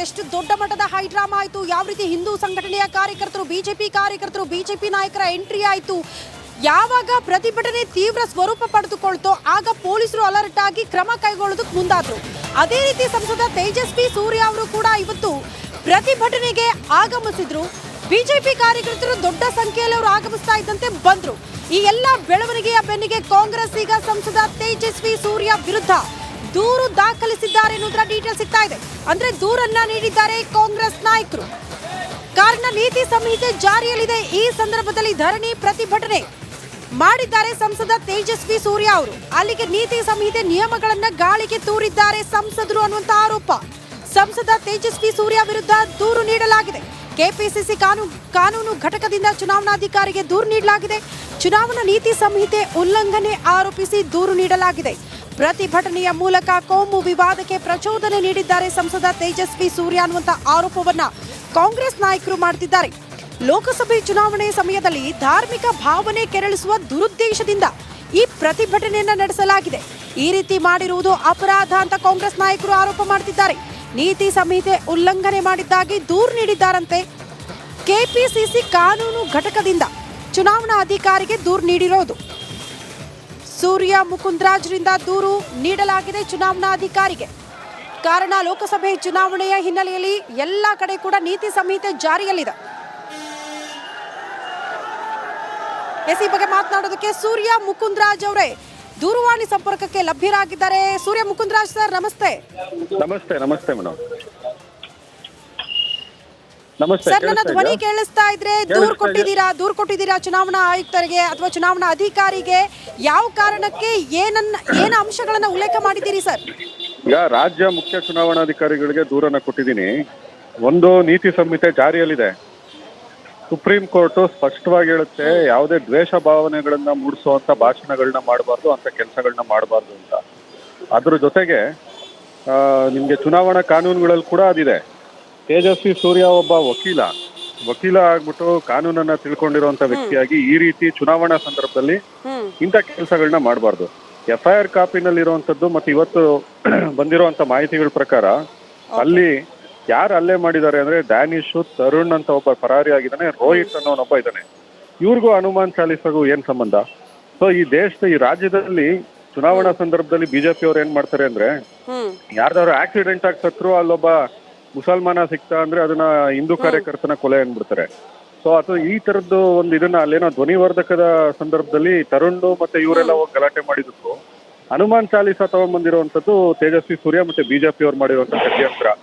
ಎಷ್ಟು ದೊಡ್ಡ ಮಟ್ಟದ ಹೈಡ್ರಾಮಾ ಆಯಿತು, ಯಾವ ರೀತಿ ಹಿಂದೂ ಸಂಘಟನೆಯ ಕಾರ್ಯಕರ್ತರು, ಬಿಜೆಪಿ ನಾಯಕರ ಎಂಟ್ರಿ ಆಯಿತು. ಯಾವಾಗ ಪ್ರತಿಭಟನೆ ತೀವ್ರ ಸ್ವರೂಪ ಪಡೆದುಕೊಳ್ತೋ ಆಗ ಪೊಲೀಸರು ಅಲರ್ಟ್ ಆಗಿ ಕ್ರಮ ಕೈಗೊಳ್ಳೋದಕ್ಕೆ ಮುಂದಾದ್ರು. ಅದೇ ರೀತಿ ಸಂಸದ ತೇಜಸ್ವಿ ಸೂರ್ಯ ಅವರು ಕೂಡ ಇವತ್ತು ಪ್ರತಿಭಟನೆಗೆ ಆಗಮಿಸಿದ್ರು. ಬಿಜೆಪಿ ಕಾರ್ಯಕರ್ತರು ದೊಡ್ಡ ಸಂಖ್ಯೆಯಲ್ಲಿ ಅವರು ಆಗಮಿಸ್ತಾ ಇದ್ದಂತೆ ಬಂದ್ರು. ಈ ಎಲ್ಲ ಬೆಳವಣಿಗೆಯ ಬೆನ್ನಿಗೆ ಕಾಂಗ್ರೆಸ್ ಈಗ ಸಂಸದ ತೇಜಸ್ವಿ ಸೂರ್ಯ ವಿರುದ್ಧ ದೂರು ದಾಖಲಿಸಿದ್ದಾರೆ ಅನ್ನೋದರ ಡೀಟೇಲ್ ಸಿಗ್ತಾ ಇದೆ. ಅಂದ್ರೆ ದೂರನ್ನ ನೀಡಿದ್ದಾರೆ ಕಾಂಗ್ರೆಸ್ ನಾಯಕರು. ಕಾರಣ ನೀತಿ ಸಂಹಿತೆ ಜಾರಿಯಲ್ಲಿದೆ. ಈ ಸಂದರ್ಭದಲ್ಲಿ ಧರಣಿ ಪ್ರತಿಭಟನೆ ಮಾಡಿದ್ದಾರೆ ಸಂಸದ ತೇಜಸ್ವಿ ಸೂರ್ಯ ಅವರು. ಅಲ್ಲಿಗೆ ನೀತಿ ಸಂಹಿತೆ ನಿಯಮಗಳನ್ನ ಗಾಳಿಗೆ ತೂರಿದ್ದಾರೆ ಸಂಸದರು ಅನ್ನುವಂತ ಆರೋಪ. ಸಂಸದ ತೇಜಸ್ವಿ ಸೂರ್ಯ ವಿರುದ್ಧ ದೂರು ನೀಡಲಾಗಿದೆ. ಕೆಪಿಸಿಸಿ ಕಾನೂನು ಘಟಕದಿಂದ ಚುನಾವಣಾಧಿಕಾರಿಗೆ ದೂರು ನೀಡಲಾಗಿದೆ. ಚುನಾವಣಾ ನೀತಿ ಸಂಹಿತೆ ಉಲ್ಲಂಘನೆ ಆರೋಪಿಸಿ ದೂರು ನೀಡಲಾಗಿದೆ. ಪ್ರತಿಭಟನೆಯ ಮೂಲಕ ಕೋಮು ವಿವಾದಕ್ಕೆ ಪ್ರಚೋದನೆ ನೀಡಿದ್ದಾರೆ ಸಂಸದ ತೇಜಸ್ವಿ ಸೂರ್ಯ ಅನ್ನುವಂತ ಆರೋಪವನ್ನ ಕಾಂಗ್ರೆಸ್ ನಾಯಕರು ಮಾಡ್ತಿದ್ದಾರೆ. ಲೋಕಸಭೆ ಚುನಾವಣೆ ಸಮಯದಲ್ಲಿ ಧಾರ್ಮಿಕ ಭಾವನೆ ಕೆರಳಿಸುವ ದುರುದ್ದೇಶದಿಂದ ಈ ಪ್ರತಿಭಟನೆಯನ್ನ ನಡೆಸಲಾಗಿದೆ. ಈ ರೀತಿ ಮಾಡಿರುವುದು ಅಪರಾಧ ಅಂತ ಕಾಂಗ್ರೆಸ್ ನಾಯಕರು ಆರೋಪ ಮಾಡ್ತಿದ್ದಾರೆ. ನೀತಿ ಸಂಹಿತೆ ಉಲ್ಲಂಘನೆ ಮಾಡಿದ್ದಾಗಿ ದೂರು ನೀಡಿದ್ದಾರಂತೆ. ಕೆಪಿಸಿಸಿ ಕಾನೂನು ಘಟಕದಿಂದ ಚುನಾವಣಾ ಅಧಿಕಾರಿಗೆ ದೂರು ನೀಡಿರೋದು. ಸೂರ್ಯ ಮುಕುಂದ್ರಾಜ್ರಿಂದ ದೂರು ನೀಡಲಾಗಿದೆ ಚುನಾವಣಾ ಅಧಿಕಾರಿಗೆ. ಕಾರಣ ಲೋಕಸಭೆ ಚುನಾವಣೆಯ ಹಿನ್ನೆಲೆಯಲ್ಲಿ ಎಲ್ಲ ಕಡೆ ಕೂಡ ನೀತಿ ಸಂಹಿತೆ ಜಾರಿಯಲ್ಲಿದೆ. ಈ ಬಗ್ಗೆ ಮಾತನಾಡೋದಕ್ಕೆ ಸೂರ್ಯ ಮುಕುಂದ್ರಾಜ್ ಅವರೇ ದೂರವಾಣಿ ಸಂಪರ್ಕಕ್ಕೆ ಲಭ್ಯರಾಗಿದ್ದಾರೆ. ಸೂರ್ಯ ಮುಕುಂದ್ರಾಜ್ ಸರ್, ನಮಸ್ತೆ. ನಮಸ್ತೆ ನಮಸ್ತೆ ಮೇಡಮ್. ನಮಸ್ತೆ ಸರ್, ನನ್ನ ಧ್ವನಿ ಕೇಳಿಸ್ತಾ ಇದ್ರೆ ದೂರು ಕೊಟ್ಟಿದ್ದೀರಾ ಚುನಾವಣಾ ಆಯುಕ್ತರಿಗೆ ಅಥವಾ ಚುನಾವಣಾ ಅಧಿಕಾರಿಗೆ? ಯಾವ ಕಾರಣಕ್ಕೆ ಏನ ಅಂಶಗಳನ್ನ ಉಲ್ಲೇಖ ಮಾಡಿದ್ದೀರಿ ಸರ್? ಈಗ ರಾಜ್ಯ ಮುಖ್ಯ ಚುನಾವಣಾಧಿಕಾರಿಗಳಿಗೆ ದೂರನ್ನ ಕೊಟ್ಟಿದ್ದೀನಿ. ಒಂದು, ನೀತಿ ಸಂಹಿತೆ ಜಾರಿಯಲ್ಲಿದೆ. ಸುಪ್ರೀಂ ಕೋರ್ಟ್ ಸ್ಪಷ್ಟವಾಗಿ ಹೇಳುತ್ತೆ, ಯಾವುದೇ ದ್ವೇಷ ಭಾವನೆಗಳನ್ನ ಮೂಡಿಸುವಂತ ಭಾಷಣಗಳನ್ನ ಮಾಡಬಾರ್ದು, ಅಂತ ಕೆಲಸಗಳನ್ನ ಮಾಡಬಾರ್ದು ಅಂತ. ಅದ್ರ ಜೊತೆಗೆ ನಿಮ್ಗೆ ಚುನಾವಣಾ ಕಾನೂನುಗಳಲ್ಲಿ ಕೂಡ ಅದಿದೆ. ತೇಜಸ್ವಿ ಸೂರ್ಯ ಒಬ್ಬ ವಕೀಲ ಆಗ್ಬಿಟ್ಟು ಕಾನೂನನ್ನ ತಿಳ್ಕೊಂಡಿರುವಂತ ವ್ಯಕ್ತಿಯಾಗಿ ಈ ರೀತಿ ಚುನಾವಣಾ ಸಂದರ್ಭದಲ್ಲಿ ಇಂಥ ಕೆಲಸಗಳನ್ನ ಮಾಡಬಾರ್ದು. FIR ಕಾಪಿನಲ್ಲಿ ಇರುವಂತದ್ದು ಮತ್ತೆ ಇವತ್ತು ಬಂದಿರುವಂತ ಮಾಹಿತಿಗಳ ಪ್ರಕಾರ ಅಲ್ಲಿ ಯಾರು ಹಲ್ಲೆ ಮಾಡಿದ್ದಾರೆ ಅಂದ್ರೆ ಡ್ಯಾನಿಶ್, ತರುಣ್ ಅಂತ ಒಬ್ಬ ಫರಾರಿ ಆಗಿದ್ದಾನೆ, ರೋಹಿತ್ ಅನ್ನೋನೊಬ್ಬ ಇದ್ದಾನೆ. ಇವ್ರಿಗೂ ಹನುಮಾನ್ ಚಾಲೀಸಾಗೂ ಏನ್ ಸಂಬಂಧ? ಸೊ ಈ ರಾಜ್ಯದಲ್ಲಿ ಚುನಾವಣಾ ಸಂದರ್ಭದಲ್ಲಿ ಬಿಜೆಪಿ ಅವ್ರು ಏನ್ ಮಾಡ್ತಾರೆ ಅಂದ್ರೆ, ಯಾರ್ದಾದ್ರು ಆಕ್ಸಿಡೆಂಟ್ ಆಗಿ ಸತ್ರು ಅಲ್ಲೊಬ್ಬ ಮುಸಲ್ಮಾನ ಸಿಕ್ತಾ ಅಂದ್ರೆ ಅದನ್ನ ಹಿಂದೂ ಕಾರ್ಯಕರ್ತನ ಕೊಲೆ ಅನ್ಬಿಡ್ತಾರೆ. ಸೊ ಅದು ಈ ತರದ್ದು ಒಂದು ಇದನ್ನ ಅಲ್ಲೇನೋ ಧ್ವನಿವರ್ಧಕದ ಸಂದರ್ಭದಲ್ಲಿ ತರುಣ್ ಮತ್ತೆ ಇವರೆಲ್ಲ ಹೋಗಿ ಗಲಾಟೆ ಮಾಡಿದ್ರು. ಹನುಮಾನ್ ಚಾಲೀಸಾ ತಗೊಂಡ್ಬಂದಿರುವಂತದ್ದು ತೇಜಸ್ವಿ ಸೂರ್ಯ ಮತ್ತೆ ಬಿಜೆಪಿ ಅವ್ರು ಮಾಡಿರುವಂತ ಷಡ್ಯಂತ್ರ.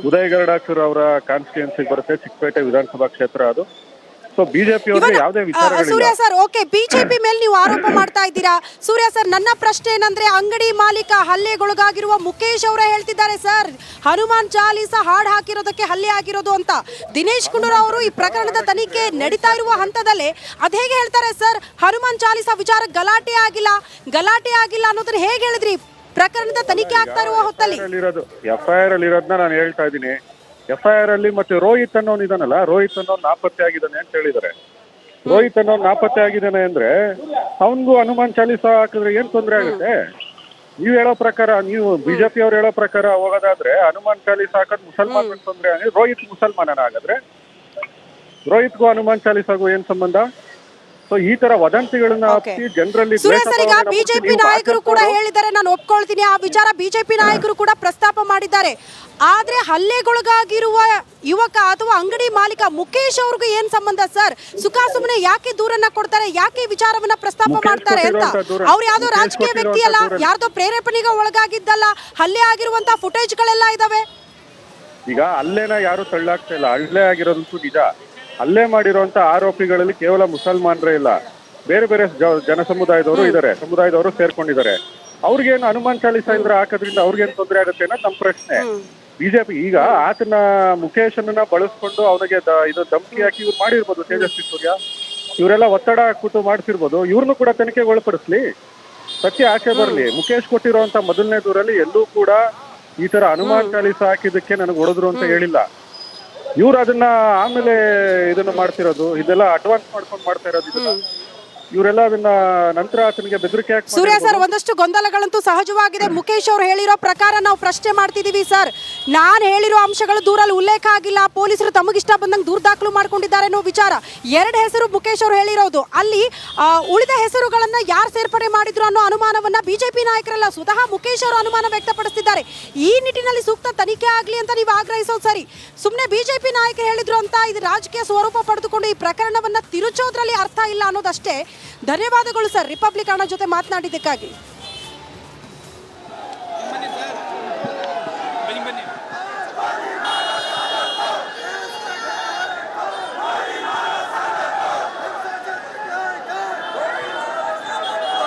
ಉದಯ್ ಗರುಡಾಕ್ಷರ್ ಅವರ ಕಾನ್ಸ್ಟಿಟ್ಯೂನ್ಸಿಗೆ ಬರುತ್ತೆ, ಚಿಕ್ಕಪೇಟೆ ವಿಧಾನಸಭಾ ಕ್ಷೇತ್ರ ಅದು. ಸೊ ಬಿಜೆಪಿ ಅವ್ರಿಗೆ ಯಾವುದೇ ಸೂರ್ಯ ಸರ್, ಓಕೆ, ಬಿಜೆಪಿ ಮೇಲೆ ನೀವು ಆರೋಪ ಮಾಡ್ತಾ ಇದ್ದೀರಾ. ಸೂರ್ಯ ಸರ್, ನನ್ನ ಪ್ರಶ್ನೆ ಏನಂದ್ರೆ, ಅಂಗಡಿ ಮಾಲೀಕ ಹಲ್ಲೆಗೊಳಗಾಗಿರುವ ಮುಖೇಶ್ ಅವರೇ ಹೇಳ್ತಿದ್ದಾರೆ ಸರ್, ಹನುಮಾನ್ ಚಾಲೀಸಾ ಹಾಡು ಹಾಕಿರೋದಕ್ಕೆ ಹಲ್ಲೆ ಆಗಿರೋದು ಅಂತ. ದಿನೇಶ್ ಗುಂಡೂರಾವ್ ಅವರು ಈ ಪ್ರಕರಣದ ತನಿಖೆ ನಡೀತಾ ಇರುವ ಹಂತದಲ್ಲೇ ಅದ್ ಹೇಗೆ ಹೇಳ್ತಾರೆ ಸರ್? ಹನುಮಾನ್ ಚಾಲೀಸಾ ವಿಚಾರ ಗಲಾಟೆ ಆಗಿಲ್ಲ ಅನ್ನೋದನ್ನ ಹೇಗೆ ಹೇಳಿದ್ರಿ? ಪ್ರಕರಣದ ತನಿಖೆ ಆಗ್ತಾ ಇರುವ ಹೊತ್ತಲ್ಲಿ FIR ಅಲ್ಲಿ ಇರೋದನ್ನ ನಾನು ಹೇಳ್ತಾ ಇದ್ದೀನಿ. FIR ಅಲ್ಲಿ ಮತ್ತೆ ರೋಹಿತ್ ಅನ್ನೋನ್ ಇದಾನಲ್ಲ, ರೋಹಿತ್ ಅನ್ನೋನ್ ನಾಪತ್ತೆ ಆಗಿದ್ದಾನೆ ಅಂತ ಹೇಳಿದ್ದಾರೆ. ರೋಹಿತ್ ಅನ್ನೋನ್ ನಾಪತ್ತೆ ಆಗಿದ್ದಾನೆ ಅಂದ್ರೆ ಅವನ್ಗೂ ಹನುಮಾನ್ ಚಾಲೀಸಾ ಹಾಕಿದ್ರೆ ಏನ್ ತೊಂದರೆ ಆಗುತ್ತೆ? ನೀವು ಹೇಳೋ ಪ್ರಕಾರ, ನೀವು ಬಿಜೆಪಿ ಅವ್ರು ಹೇಳೋ ಪ್ರಕಾರ ಹೋಗೋದಾದ್ರೆ ಹನುಮಾನ್ ಚಾಲೀಸಾ ಹಾಕೋದ್ ಮುಸಲ್ಮಾನ್ ತೊಂದರೆ ಆಗಿ, ರೋಹಿತ್ ಮುಸಲ್ಮಾನನ ಹಾಗಾದ್ರೆ ರೋಹಿತ್ಗೂ ಹನುಮಾನ್ ಚಾಲೀಸಾಗೂ ಏನ್ ಸಂಬಂಧ? ಸೊ ಈ ತರ ವದಂತಿಗಳನ್ನ ಜನರಲ್ಲಿ ಬಿಜೆಪಿ ನಾಯಕರು ಕೂಡ ಹೇಳಿದ್ದಾರೆ, ನಾನು ಒಪ್ಕೊಳ್ತೀನಿ ಆ ವಿಚಾರ. ಬಿಜೆಪಿ ನಾಯಕರು ಕೂಡ ಪ್ರಸ್ತಾಪ ಮಾಡಿದ್ದಾರೆ. ಆದ್ರೆ ಹಲ್ಲೆಗೊಳಗಾಗಿರುವ ಯುವಕ ಅಥವಾ ಅಂಗಡಿ ಮಾಲೀಕ ಮುಖೇಶ್ ಅವ್ರಿಗೂ ಏನ್ ಸಂಬಂಧ ಸರ್? ಸುಮ್ಮನೆ ಯಾಕೆ ದೂರನ್ನ ಕೊಡ್ತಾರೆ? ಯಾಕೆ ವಿಚಾರವನ್ನ ಪ್ರಸ್ತಾಪ ಮಾಡ್ತಾರೆ ಅಂತ? ಅವ್ರು ಯಾವ್ದೋ ರಾಜಕೀಯ ವ್ಯಕ್ತಿ ಅಲ್ಲ, ಯಾರ್ದೋ ಪ್ರೇರೇಪಣೆಗೆ ಒಳಗಾಗಿದ್ದಲ್ಲ. ಹಲ್ಲೆ ಆಗಿರುವಂತ ಫುಟೇಜ್ ಗಳೆಲ್ಲ ಇದಾವೆ. ಈಗ ಹಲ್ಲೆನ ಯಾರು ತಳ್ಳಾಗ್ತಾ ಇಲ್ಲ, ಹಲ್ಲೆ ಆಗಿರೋದಂತೂ ನಿಜ. ಹಲ್ಲೆ ಮಾಡಿರುವಂತ ಆರೋಪಿಗಳಲ್ಲಿ ಕೇವಲ ಮುಸಲ್ಮಾನರೇ ಇಲ್ಲ, ಬೇರೆ ಬೇರೆ ಜನ ಸಮುದಾಯದವರು ಸೇರ್ಕೊಂಡಿದ್ದಾರೆ. ಅವ್ರಿಗೇನು ಹನುಮಾನ್ ಚಾಲೀಸಾ ಇದ್ರೆ ಹಾಕೋದ್ರಿಂದ ಅವ್ರಿಗೇನು ತೊಂದರೆ ಆಗುತ್ತೆ ಅನ್ನೋದು ನಮ್ಮ ಪ್ರಶ್ನೆ. ಬಿಜೆಪಿ ಈಗ ಆತನ ಮುಖೇಶನ್ನ ಬಳಸ್ಕೊಂಡು ಅವನಿಗೆ ಇದು ಧಮಕಿ ಹಾಕಿ ಇವ್ರು ಮಾಡಿರ್ಬೋದು. ತೇಜಸ್ವಿ ಸೂರ್ಯ ಇವರೆಲ್ಲ ಒತ್ತಡ ಹಾಕ್ಬಿಟ್ಟು ಮಾಡ್ತಿರ್ಬೋದು. ಇವ್ರನ್ನು ಕೂಡ ತನಿಖೆಗೆ ಒಳಪಡಿಸ್ಲಿ, ಸತ್ಯ ಆಚೆ ಬರಲಿ. ಮುಖೇಶ್ ಕೊಟ್ಟಿರುವಂತ ಮೊದಲನೇ ದೂರಲ್ಲಿ ಎಲ್ಲೂ ಕೂಡ ಈ ತರ ಹನುಮಾನ್ ಚಾಲೀಸಾ ಹಾಕಿದ್ದಕ್ಕೆ ನನಗೆ ಹೊಡೆದ್ರು ಅಂತ ಹೇಳಿಲ್ಲ. ಇವ್ರು ಅದನ್ನ ಆಮೇಲೆ ಇದನ್ನ ಮಾಡ್ತಿರೋದು, ಇದೆಲ್ಲ ಅಡ್ವಾನ್ಸ್ ಮಾಡ್ಕೊಂಡು ಮಾಡ್ತಾ ಇರೋದು. ಇದನ್ನ ಇವರೆಲ್ಲ ಅದನ್ನ ನಂತರ ಆತನಿಗೆ ಬೆದರಿಕೆ ಹಾಕಿ ಸೂರ್ಯ ಸರ್, ಒಂದಷ್ಟು ಗೊಂದಲಗಳಂತೂ ಸಹಜವಾಗಿದೆ. ಮುಖೇಶ್ ಅವರು ಹೇಳಿರೋ ಪ್ರಕಾರ ನಾವು ಪ್ರಶ್ನೆ ಮಾಡ್ತಿದೀವಿ ಸರ್. ನಾನು ಹೇಳಿರೋ ಅಂಶಗಳು ದೂರಲ್ಲಿ ಉಲ್ಲೇಖ ಆಗಿಲ್ಲ, ಪೊಲೀಸರು ತಮಗಿಷ್ಟ ಬಂದಂಗೆ ದೂರು ದಾಖಲು ಮಾಡ್ಕೊಂಡಿದ್ದಾರೆ ಅನ್ನೋ ವಿಚಾರ. 2 ಹೆಸರು ಮುಖೇಶ್ ಅವರು ಹೇಳಿರೋದು. ಅಲ್ಲಿ ಉಳಿದ ಹೆಸರುಗಳನ್ನ ಯಾರು ಸೇರ್ಪಡೆ ಮಾಡಿದ್ರು ಅನ್ನೋ ಅನುಮಾನವನ್ನ ಬಿಜೆಪಿ ನಾಯಕರೆಲ್ಲ ಸ್ವತಃ ಮುಖೇಶ್ ಅವರು ಅನುಮಾನ ವ್ಯಕ್ತಪಡಿಸಿದ್ದಾರೆ. ಈ ನಿಟ್ಟಿನಲ್ಲಿ ಸೂಕ್ತ ತನಿಖೆ ಆಗಲಿ ಅಂತ ನೀವು ಆಗ್ರಹಿಸೋದು ಸರಿ. ಸುಮ್ಮನೆ ಬಿಜೆಪಿ ನಾಯಕರು ಹೇಳಿದ್ರು ಅಂತ ಇದು ರಾಜಕೀಯ ಸ್ವರೂಪ ಪಡೆದುಕೊಂಡು ಈ ಪ್ರಕರಣವನ್ನ ತಿರುಚೋದ್ರಲ್ಲಿ ಅರ್ಥ ಇಲ್ಲ ಅನ್ನೋದಷ್ಟೇ. ಧನ್ಯವಾದಗಳು ಸರ್ ರಿಪಬ್ಲಿಕ್ ಅಣ್ಣ ಜೊತೆ ಮಾತನಾಡಿದ್ದಕ್ಕಾಗಿ.